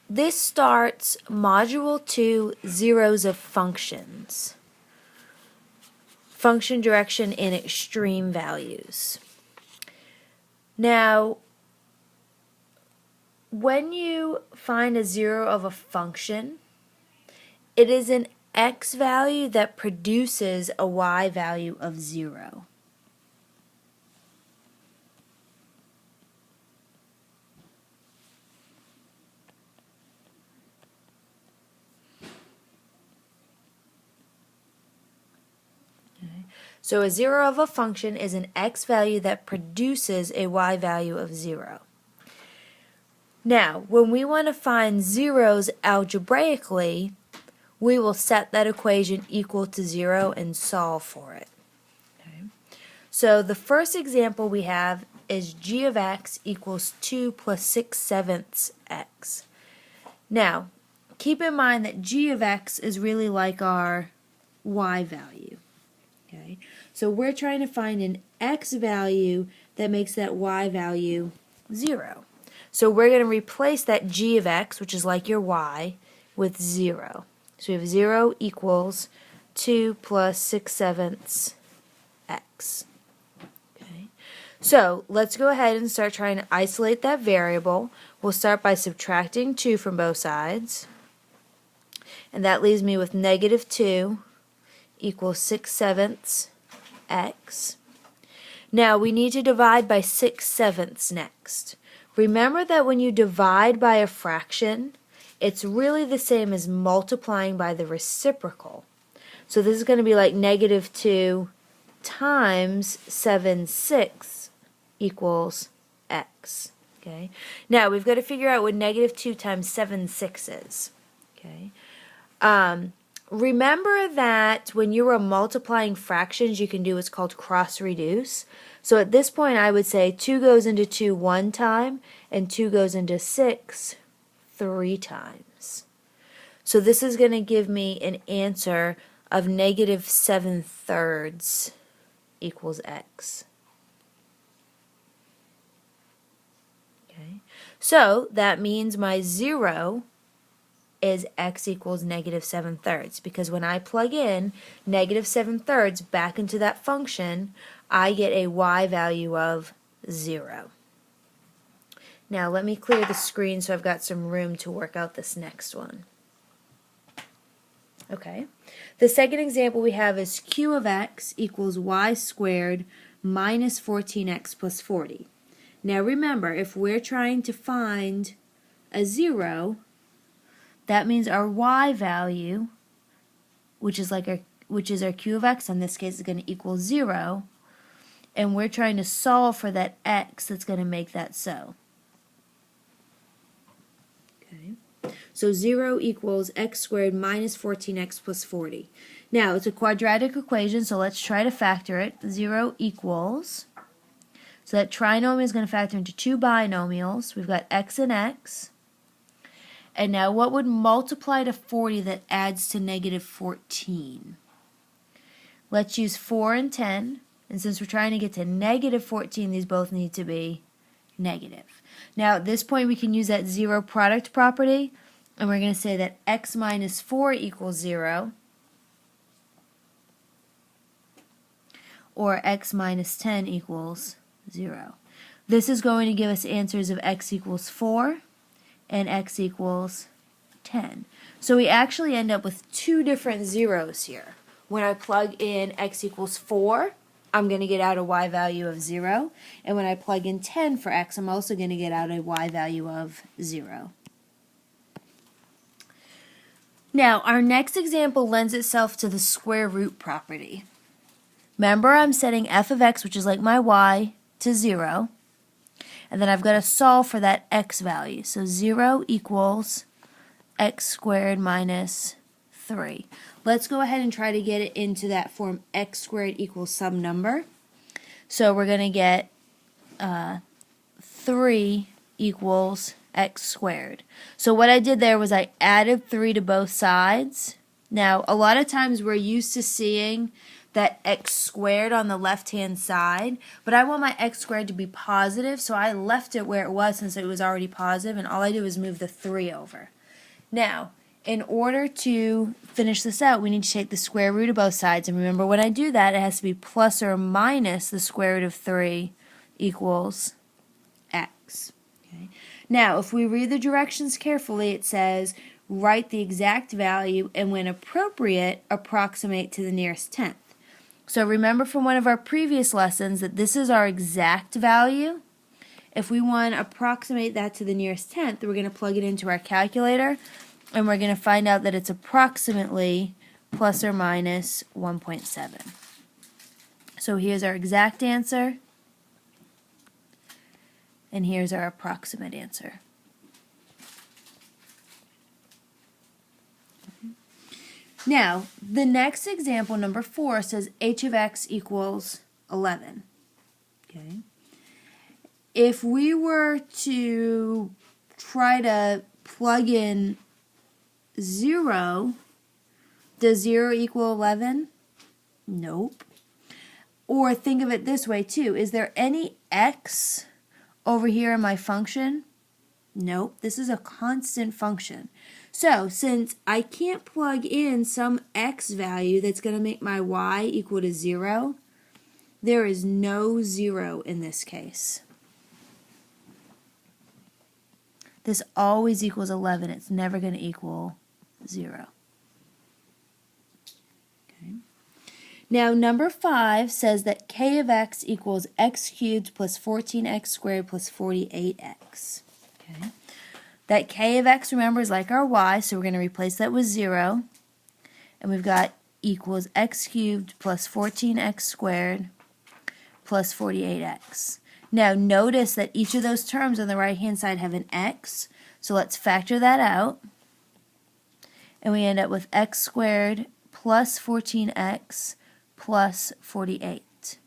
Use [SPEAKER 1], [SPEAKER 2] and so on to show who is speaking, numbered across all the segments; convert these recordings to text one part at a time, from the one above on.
[SPEAKER 1] this starts Module 2, zeros of functions. Function direction in extreme values. Now, when you find a zero of a function, it is an x value that produces a y value of 0. So a zero of a function is an x value that produces a y value of 0. Now, when we want to find zeros algebraically, we will set that equation equal to 0 and solve for it. Okay. So the first example we have is g of x equals 2 plus 6/7 x. Now, keep in mind that g of x is really like our y value. Okay. So we're trying to find an x value that makes that y value 0. So we're going to replace that g of x, which is like your y, with 0. So we have 0 equals 2 plus 6/7 x. Okay. So let's go ahead and start trying to isolate that variable. We'll start by subtracting 2 from both sides. And that leaves me with negative 2 equals 6/7 x. Now we need to divide by 6/7 next. Remember that when you divide by a fraction, it's really the same as multiplying by the reciprocal. So this is going to be like negative 2 times 7/6 equals x. Okay. Now we've got to figure out what negative 2 times 7/6 is. Okay. Remember that when you are multiplying fractions, you can do what's called cross reduce. So at this point, I would say 2 goes into 2 one time, and 2 goes into 6 3 times. So this is going to give me an answer of negative 7/3 equals x. Okay. So that means my 0 is x equals negative 7/3, because when I plug in negative 7/3 back into that function, I get a y value of 0. Now let me clear the screen so I've got some room to work out this next one. Okay, the second example we have is q of x equals y squared minus 14x plus 40. Now remember, if we're trying to find a 0, that means our y value, which is our q of x, in this case is going to equal 0, and we're trying to solve for that x that's going to make that so. Okay. So 0 equals x squared minus 14x plus 40. Now, it's a quadratic equation, so let's try to factor it. 0 equals, so that trinomial is going to factor into two binomials. We've got x and x. And now what would multiply to 40 that adds to negative 14? Let's use 4 and 10. And since we're trying to get to negative 14, these both need to be negative. Now at this point we can use that zero product property. And we're going to say that x minus 4 equals 0. Or x minus 10 equals 0. This is going to give us answers of x equals 4. And x equals 10. So we actually end up with two different zeros here. When I plug in x equals 4, I'm going to get out a y value of 0. And when I plug in 10 for x, I'm also going to get out a y value of 0. Now, our next example lends itself to the square root property. Remember, I'm setting f of x, which is like my y, to 0. And then I've got to solve for that x value. So 0 equals x squared minus 3. Let's go ahead and try to get it into that form, x squared equals some number. So we're going to get 3 equals x squared. So what I did there was I added 3 to both sides. Now, a lot of times we're used to seeing that x squared on the left-hand side, but I want my x squared to be positive, so I left it where it was since it was already positive, and all I did was move the 3 over. Now, in order to finish this out, we need to take the square root of both sides. And remember, when I do that, it has to be plus or minus the square root of 3 equals x. Okay. Now, if we read the directions carefully, it says, write the exact value and when appropriate, approximate to the nearest tenth. So remember from one of our previous lessons that this is our exact value. If we want to approximate that to the nearest tenth, we're going to plug it into our calculator, and we're going to find out that it's approximately plus or minus 1.7. So here's our exact answer, and here's our approximate answer. Now, the next example, number 4, says h of x equals 11. Okay. If we were to try to plug in 0, does 0 equal 11? Nope. Or think of it this way too. Is there any x over here in my function? Nope. This is a constant function. So since I can't plug in some x value that's going to make my y equal to 0, there is no 0 in this case. This always equals 11. It's never going to equal 0. Okay. Now, number 5 says that k of x equals x cubed plus 14x squared plus 48x. Okay. That k of x, remember, is like our y, so we're going to replace that with 0. And we've got equals x cubed plus 14x squared plus 48x. Now, notice that each of those terms on the right-hand side have an x, so let's factor that out. And we end up with x squared plus 14x plus 48.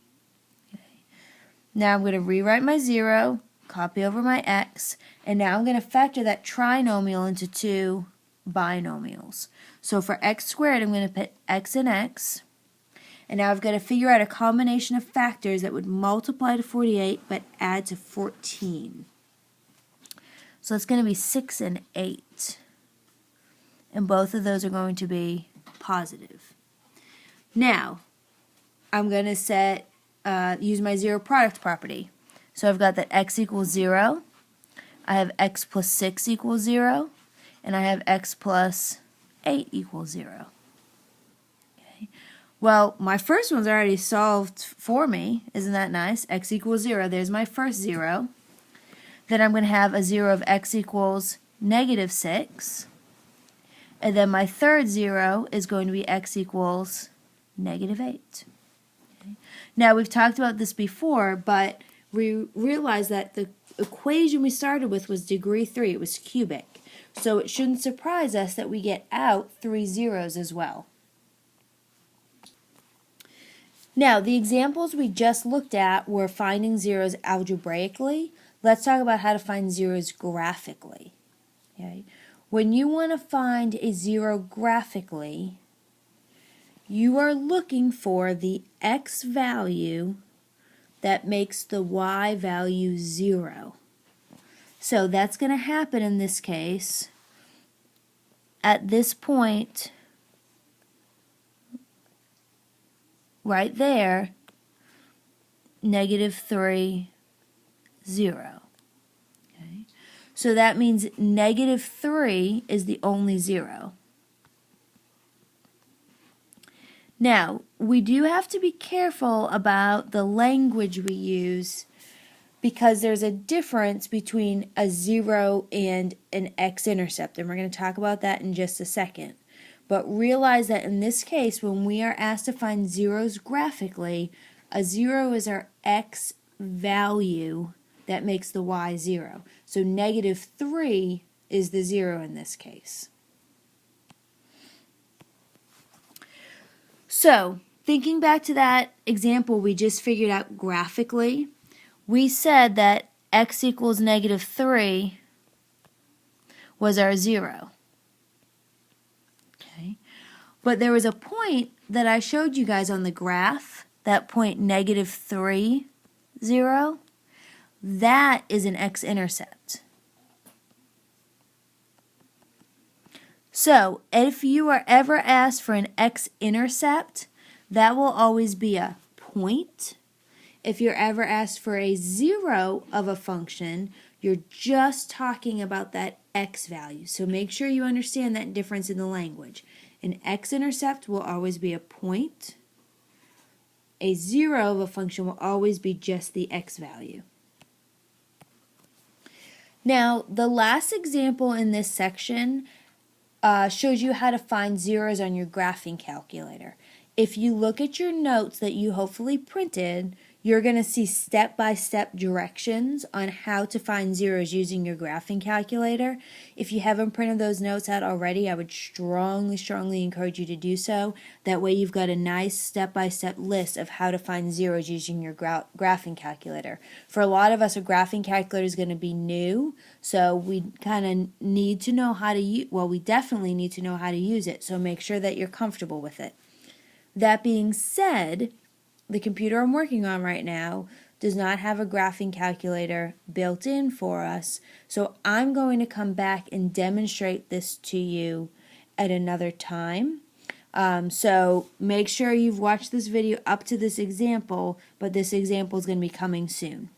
[SPEAKER 1] Okay. Now I'm going to rewrite my 0, copy over my x, and now I'm going to factor that trinomial into 2 binomials. So for x squared, I'm going to put x and x. And now I've got to figure out a combination of factors that would multiply to 48 but add to 14. So it's going to be 6 and 8. And both of those are going to be positive. Now, I'm going to use my zero product property. So I've got that x equals 0. I have x plus 6 equals 0. And I have x plus 8 equals 0. Well, my first one's already solved for me. Isn't that nice? X equals 0. There's my first 0. Then I'm going to have a 0 of x equals negative 6. And then my third 0 is going to be x equals negative 8. Okay. Now, we've talked about this before, but we realized that the equation we started with was degree 3. It was cubic. So it shouldn't surprise us that we get out 3 zeros as well. Now, the examples we just looked at were finding zeros algebraically. Let's talk about how to find zeros graphically. Okay. When you want to find a 0 graphically, you are looking for the x value that makes the y value 0. So that's going to happen in this case at this point right there, negative 3, 0. Okay. So that means negative 3 is the only 0. Now, we do have to be careful about the language we use because there's a difference between a 0 and an x-intercept, and we're going to talk about that in just a second. But realize that in this case, when we are asked to find zeros graphically, a 0 is our x value that makes the y 0. So negative 3 is the 0 in this case. So, thinking back to that example we just figured out graphically, we said that x equals negative 3 was our 0. Okay. But there was a point that I showed you guys on the graph, that point negative 3, 0. That is an x-intercept. So if you are ever asked for an x-intercept, that will always be a point. If you're ever asked for a zero of a function, you're just talking about that x value. So make sure you understand that difference in the language. An x-intercept will always be a point. A zero of a function will always be just the x value. Now, the last example in this section shows you how to find zeros on your graphing calculator. If you look at your notes that you hopefully printed, you're going to see step-by-step directions on how to find zeros using your graphing calculator. If you haven't printed those notes out already, I would strongly encourage you to do so. That way you've got a nice step-by-step list of how to find zeros using your graphing calculator. For a lot of us, a graphing calculator is going to be new, so we kind of need to know how to use, well, we definitely need to know how to use it, so make sure that you're comfortable with it. That being said, the computer I'm working on right now does not have a graphing calculator built in for us, so I'm going to come back and demonstrate this to you at another time. So make sure you've watched this video up to this example, but this example is going to be coming soon.